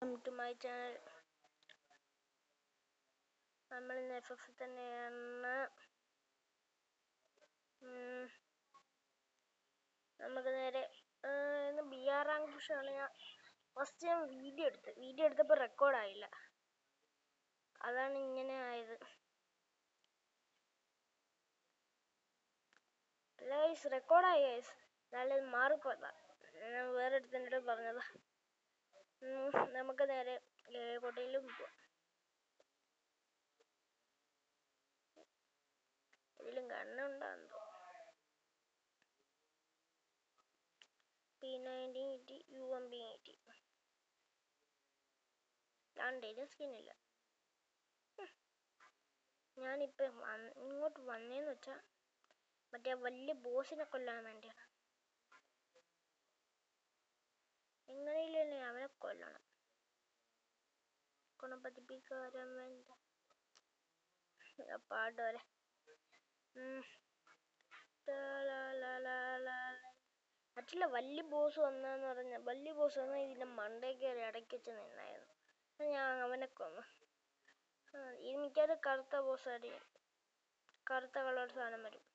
To my channel. നമ്മൾ ഇന്ന് FF തന്നെയാണ്. നമുക്ക് നേരെ ഇന്ന് BR റാങ്ക് പുഷാണ്. ഞാൻ ഫസ്റ്റ് ഞാൻ വീഡിയോ എടുത്തപ്പോൾ റെക്കോർഡായില്ല, അതാണ് ഇങ്ങനെ ആയത്. ഗൈസ് റെക്കോർഡായി ഗൈസ്, നല്ലത് മാറിപ്പോയതാ. ഞാൻ വേറെ അടുത്ത് പറഞ്ഞതാ. നമുക്ക് നേരെ കോട്ടയിലും പോവാം. ഇതിലും കണ്ണുണ്ടാകുന്നു. P90 UMP80 രണ്ടേലും സ്കിന്നില്ല. ഞാനിപ്പോൾ ഇങ്ങോട്ട് വന്നേന്ന് വെച്ചാൽ മറ്റേ വലിയ ബോസിനെ കൊല്ലാൻ വേണ്ടിയാണ്. എങ്ങനെയില്ലേ അവനെ കൊല്ലണം. ഗുണപതിപ്പിക്കാരം വേണ്ട പാട്ട് വരെ. മറ്റുള്ള വലിയ ബോസ് വന്നെന്ന് പറഞ്ഞ വലിയ ബോസ് വന്നാൽ ഇതിൻ്റെ മണ്ടയിൽ കയറി ഇടയ്ക്ക് വെച്ച് നിന്നായിരുന്നു. ഞാൻ അവനെ കൊന്നു. ഇത് മിക്കവാറും കറുത്ത ബോസ് ആയിരിക്കും. കറുത്ത കളർ സാധനം വരും.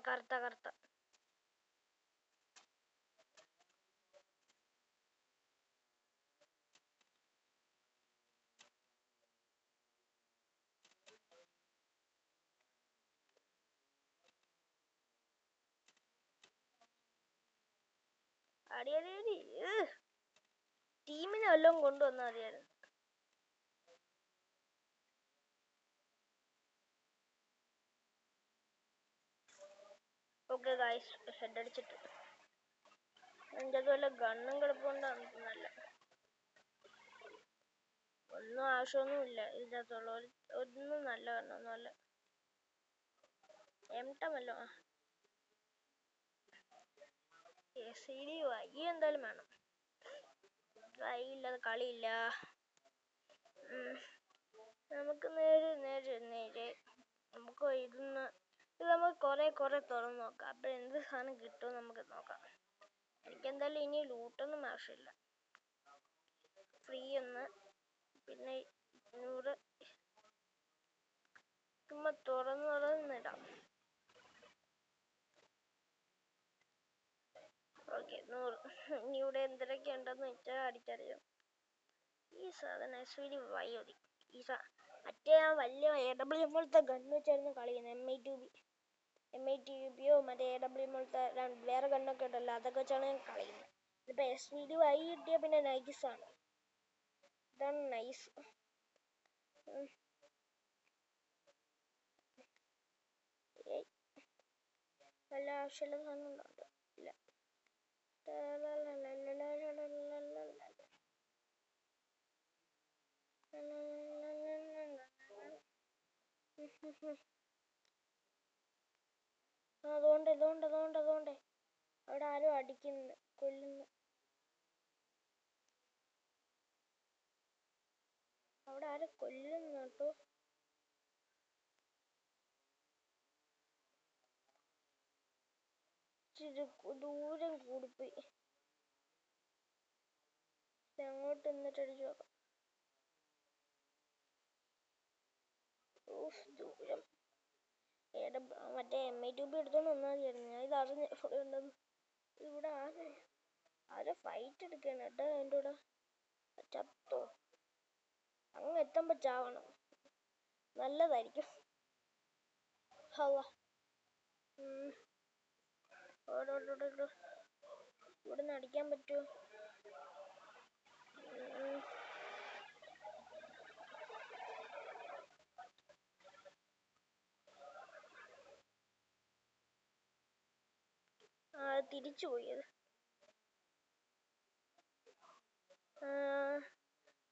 കറുത്ത അടിയടി ടീമിനെ വല്ലതും കൊണ്ടുവന്നാൽ മതിയായിരുന്നു. ഓക്കെ ഗൈസ്, ഹെഡ് അടിച്ചിട്ട് എൻ്റെ അതുപോലെ ഗണ്ണും കിടപ്പുണ്ടാകും. നല്ല ഒന്നും ആവശ്യമൊന്നുമില്ല ഇതിനകത്തുള്ള ഒന്നും. നല്ല ഗണ്ണൊന്നുമല്ല. എംടമല്ലോ. CD വൈ എന്തായാലും വേണം. വൈ ഇല്ലാതെ കളിയില്ല. നമുക്ക് നേരെ നമുക്ക് ഇത് നമുക്ക് കുറെ തുറന്ന് നോക്കാം. അപ്പം എന്ത് സാധനം കിട്ടുമെന്ന് നമുക്ക് നോക്കാം. എനിക്കെന്തായാലും ഇനി ലൂട്ടൊന്നും ആവശ്യമില്ല. ഫ്രീ ഒന്ന്, പിന്നെ 100 ചുമ്മാ തുറന്നിടാം. ഓക്കെ 100. ഇനി ഇവിടെ എന്തൊക്കെ ഉണ്ടെന്ന് വെച്ചാൽ അടിച്ചറിയാം. ഈ സാധനം SD വൈ മതി. മറ്റേ ആ വലിയ AW പോലത്തെ ഗണ്ണ് വെച്ചായിരുന്നു കളിയുന്നത്. M8UBയോ മറ്റേ AW പോലത്തെ വേറെ ഗണ്ണൊക്കെ ഉണ്ടല്ലോ, അതൊക്കെ വെച്ചാണ് ഞാൻ കളിയുന്നത്. ഇപ്പം SD വൈ കിട്ടിയാൽ പിന്നെ നൈസാണ്. ഇതാണ് നൈസ്. വല്ല ആവശ്യമുള്ള സാധനം ഉണ്ടോ? ഇല്ല. അതുകൊണ്ട് അവിടെ ആരും അടിക്കുന്നു, കൊല്ലുന്നു. അവിടെ ആരും കൊല്ലുന്നു കേട്ടോ. ദൂരം കൂടിപ്പോയി. അങ്ങോട്ട് നിന്നിട്ട് അടിച്ചു നോക്കാം. ദൂരം. മറ്റേ M8UB എടുത്തോണ്ട് വന്നാൽ മതിയായിരുന്നു. ഞാൻ ഇത് അറിഞ്ഞ് ഇവിടെ ഉണ്ടെന്ന്. ഇവിടെ ആരോ ഫൈറ്റ് എടുക്കണം കേട്ടോ. എൻ്റെ കൂടെ ചത്തോ? അങ്ങ് എത്തുമ്പോൾ ചാവണം, നല്ലതായിരിക്കും. ഇവിടെ നിന്ന് അടിക്കാൻ പറ്റുമോ? തിരിച്ചു പോയത്.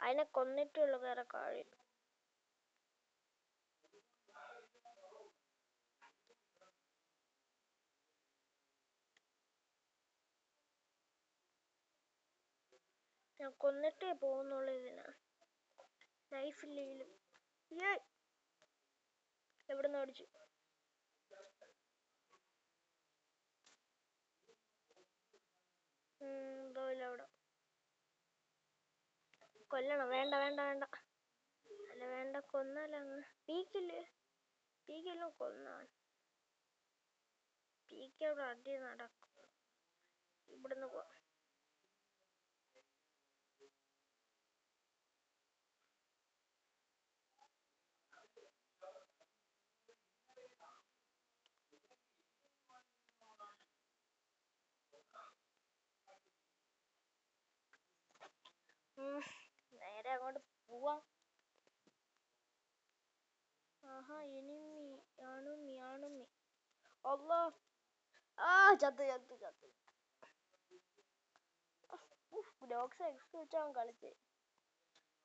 അതിനെ കൊന്നിട്ടുള്ള വേറെ കാര്യം. ഞാൻ കൊന്നിട്ടേ പോകുന്നുള്ളൂ. ഇതിനാ ലൈഫില്ലെങ്കിലും. എവിടെ നിന്ന് അടിച്ചു? കൊല്ലണം. വേണ്ട വേണ്ട വേണ്ട. അല്ല വേണ്ട, കൊന്നാലങ്ങ് പീക്കെല്ലാം കൊന്നാൻ. പീക്ക് അവിടെ അടി നടക്കും. ഇവിടുന്ന് പോ. നേരെ അങ്ങോട്ട് പോവാം. ആഹാ, എനിമി. അല്ലാ, ചത്ത്. ഡോഗ്സ് എക്സ് വെച്ചാൽ കളിച്ചേ.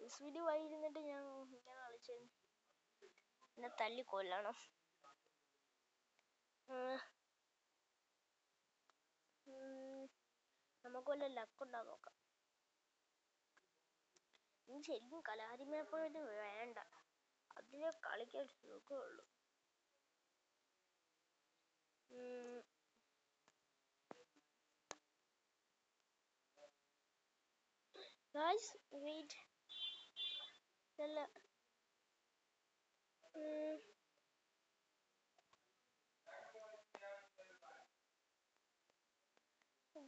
എസ്വിഡി വൈ ഇരുന്നിട്ട് ഞാൻ ഇങ്ങനെ കളിച്ചേ. എന്നെ തല്ലി കൊല്ലണം. നമുക്ക് വല്ല ലക്കുണ്ടാ നോക്കാം. ശരിക്കും കലാരിമേപ്പോഴും വേണ്ട, അതിനെ കളിക്കാൻ സുഖമുള്ളൂ. Guys, wait. അല്ല,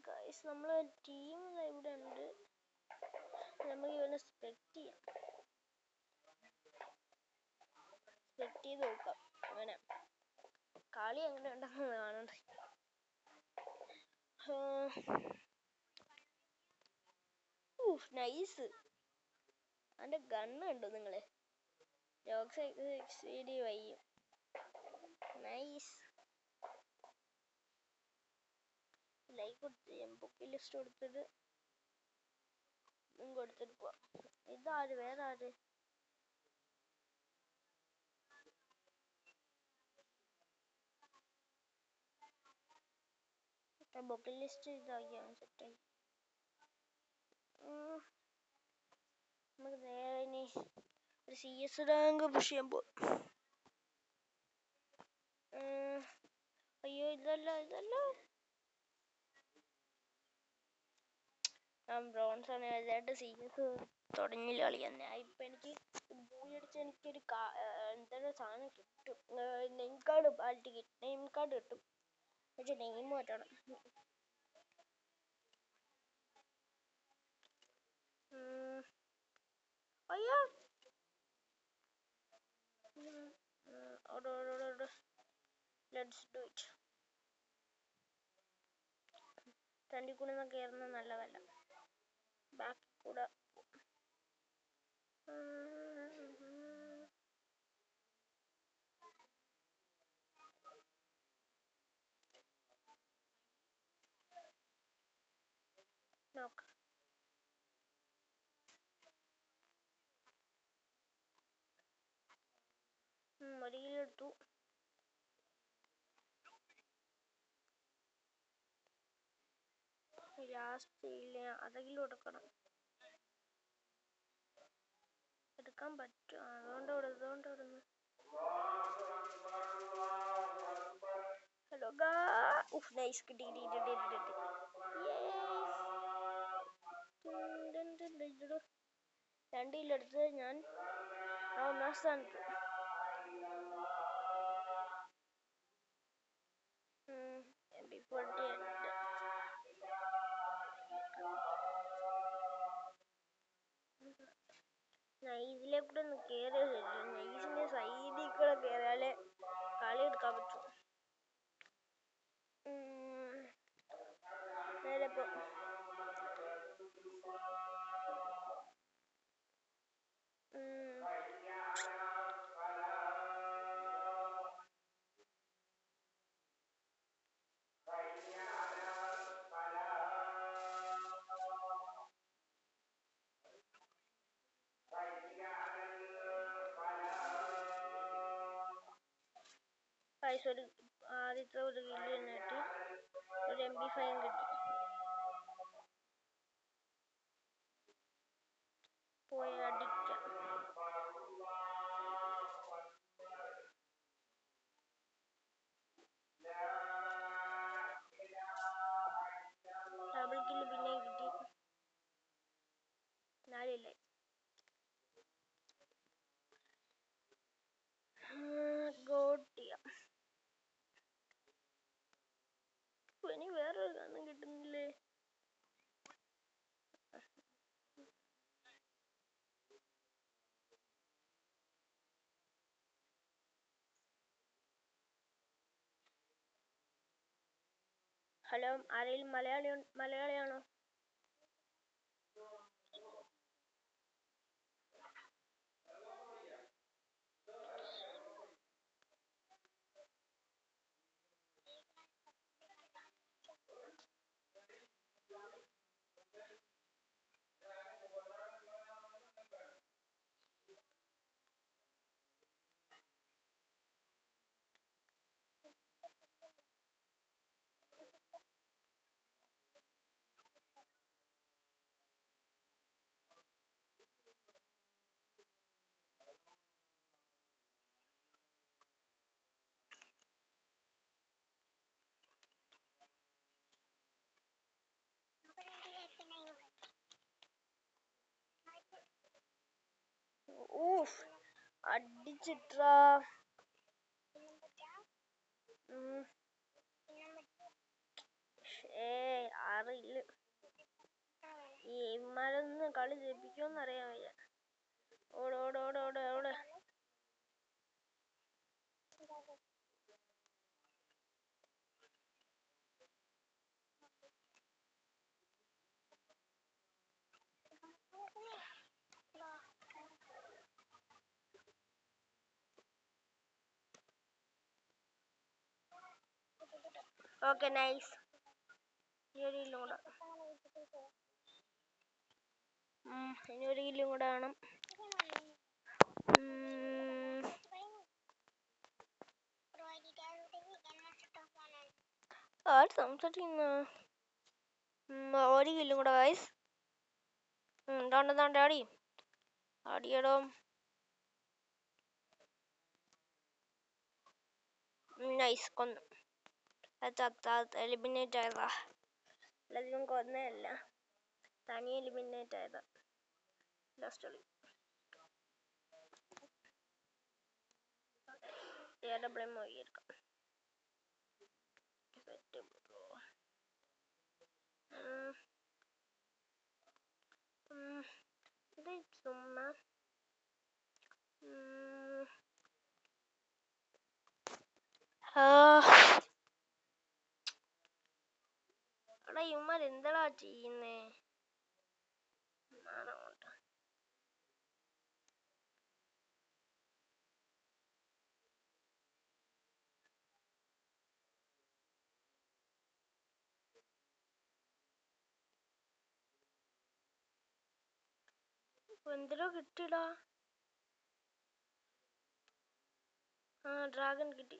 ഗൈസ് നമ്മളെ ടീം ഇവിടെ ഉണ്ട്. നമുക്ക് ഇവനെ സ്പെക്ട് ചെയ്ത് നോക്കാം. അവനെ കളി എങ്ങനെ ഉണ്ടെന്ന് കാണണ്ടേ. നൈസ്. അവന്റെ ഗണ്ണ് കണ്ടോ നിങ്ങള്? വയ്യും. നൈസ്. ലൈക്ക് കൊടുത്ത് ബുക്ക് ലിസ്റ്റ് കൊടുത്തിട്ട് പോവാം. ഇതാര്? വേറെ ആര്? ബുക്ക് ലിസ്റ്റ് ഇതാക്കിയാണ് സെറ്റായി. നമുക്ക് നേരെ ഇനി ഒരു CS റാങ്ക് പുഷ് ചെയ്യാൻ പോവാം. അയ്യോ, ഇതല്ല. ഞാൻ ബ്രോൺസ് ആണ്. ഏതായിട്ട് CS തുടങ്ങിയില്ല കളിക്കാൻ. ഇപ്പൊ എനിക്ക് ബൂയടിച്ച് എനിക്കൊരു എന്തൊരു സാധനം കിട്ടും. നെയിം കാർഡ് കിട്ടും. പക്ഷെ നെയിം മാറ്റണം. അയ്യോ, ലെറ്റ്സ് ഡു ഇറ്റ്. ഫ്രണ്ടിൽ കൂടെ ഒന്നും കയറുന്നത് നല്ലതല്ല. ബാക്കിൽ കൂടെ നോക്ക്. ഒരു കിലോ എടുത്തു. ലാസ്റ്റ് ഇല്ല, അതെങ്കിലും എടുക്കണം. എടുക്കാൻ പറ്റും. അതുകൊണ്ട് ഇവിടുന്ന് ഹലോ നൈസ്. കിട്ടി. 2 കിലോ എടുത്ത് ഞാൻ 1 സ്ഥാനത്ത്. MP40 നൈസിലെ കൂടെ ഒന്ന് കേറിയ നൈസിന്റെ സൈഡിൽ കൂടെ കേറിയാലേ കളി എടുക്കാൻ പറ്റും. നേരെ പോ. ആദ്യത്തെ ഒരു കില്ല് കിട്ടി. ഒരു MP5 കിട്ടി. പോയി അടിക്കാം. ഡബിൾ കില്ല് പിന്നെ കിട്ടി. 4 കില്ലായി. ഹലോ, ആരെങ്കിലും മലയാളിയാണോ? ഊഫ്, അടിച്ചിട്രാ. അറിയില്ല. ഈ ഇമ്മാരൊന്ന് കളി ജയിപ്പിക്കുമെന്ന് അറിയാൻ വയ്യ. ഓടെ. Okay, nice. ഇനി ഒരു കില്ലും കൂടെ വേണം. സംസാരിക്കുന്ന ഒരു കില്ലും കൂടെ ഗൈസ്. ആടിയടോ. നൈസ്, കൊന്നു. എലിമിനേറ്റ് ആയതാ. എല്ലാത്തിനും കൊന്നല്ല, തനി എലിമിനേറ്റ് ആയതാ. ലാസ്റ്റ് കളി എടുക്കാം. ഇത് ചുമ്മാ എടാ, ഇവന്മാർ എന്താടാ ചെയ്യുന്നേ? എന്തിനോ കിട്ടിടാ. ഡ്രാഗൺ കിട്ടി.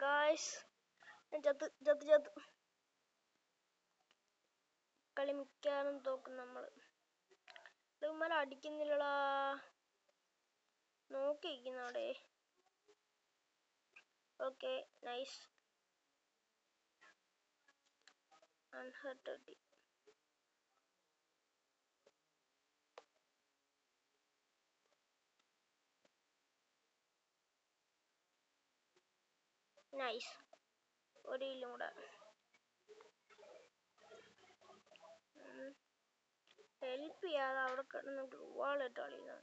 ഗായ്സ്, ചത്ത്. കളി മിക്കവാറും തോക്കും നമ്മള്. ഇവന്മാരെ അടിക്കുന്നില്ലടാ. നോക്കിയിരിക്കുന്നവിടെ. Okay, nice. അൺഹർട്ടഡ്. നൈസ്, ഒരു കില്ലും കൂടെ. ഹെൽപ്പ് ചെയ്യാതെ അവിടെ കിടന്നിട്ട് വാളിട്ട് കളിയുന്നത്.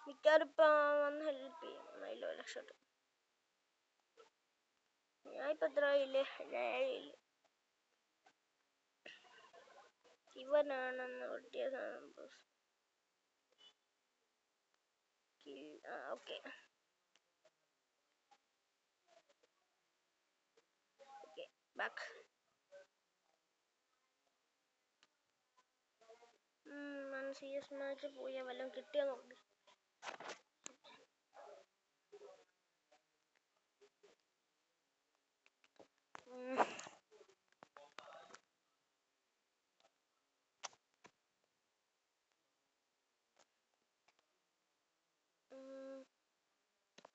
മിക്കവാറും ഇപ്പം വന്ന് ഹെൽപ്പ് ചെയ്യും. അതിലോ രക്ഷപ്പെട്ടു. ഞാനിപ്പോ എത്ര ഇല്ലേ? 7. ഇവനാണെന്ന് ഒട്ടിയ സാധനം. Okay, back. CS മാച്ച് പോയാൽ വല്ലതും കിട്ടിയോ നോക്കി.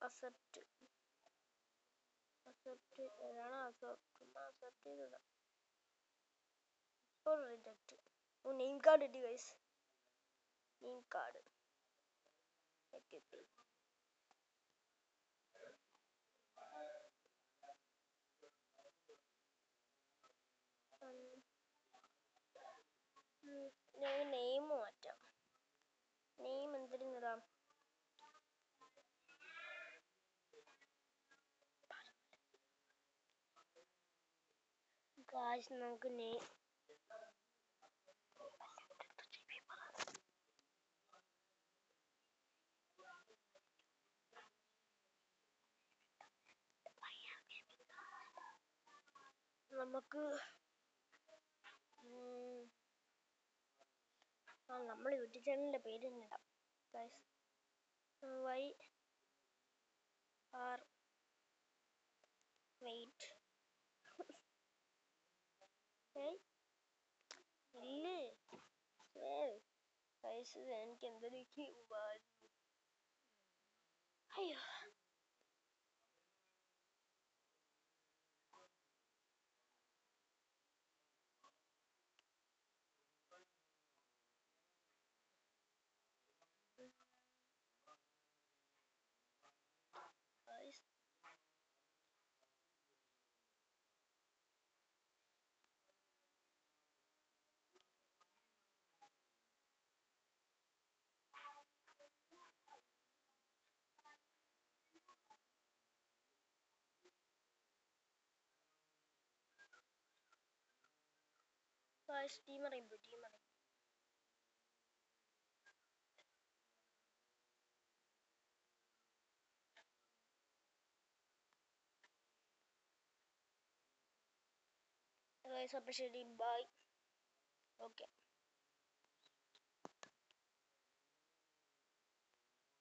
അക്സെപ്റ്റ് ഏതാണ്? അക്സെപ്റ്റ് ചെയ്തതാ. or reject. Oh, name card it guys. Name card. Okay. ഞാൻ നെയിം മാറ്റാം. നെയിം എന്തിരുന്നതാ? ഗായ്സ് നമുക്ക് നെയിം നമുക്ക് നമ്മൾ യൂട്യൂബ് ചാനലിന്റെ പേര് തന്നെ ഇടാം ഗൈസ്. വൈ ആർ വെയിറ്റ് ഇല്ലേ ഗൈസ്, എനിക്ക് എന്തൊക്കെ അയ്യോ. Guys, team rainbow. Guys, appreciate it. Bye. Okay.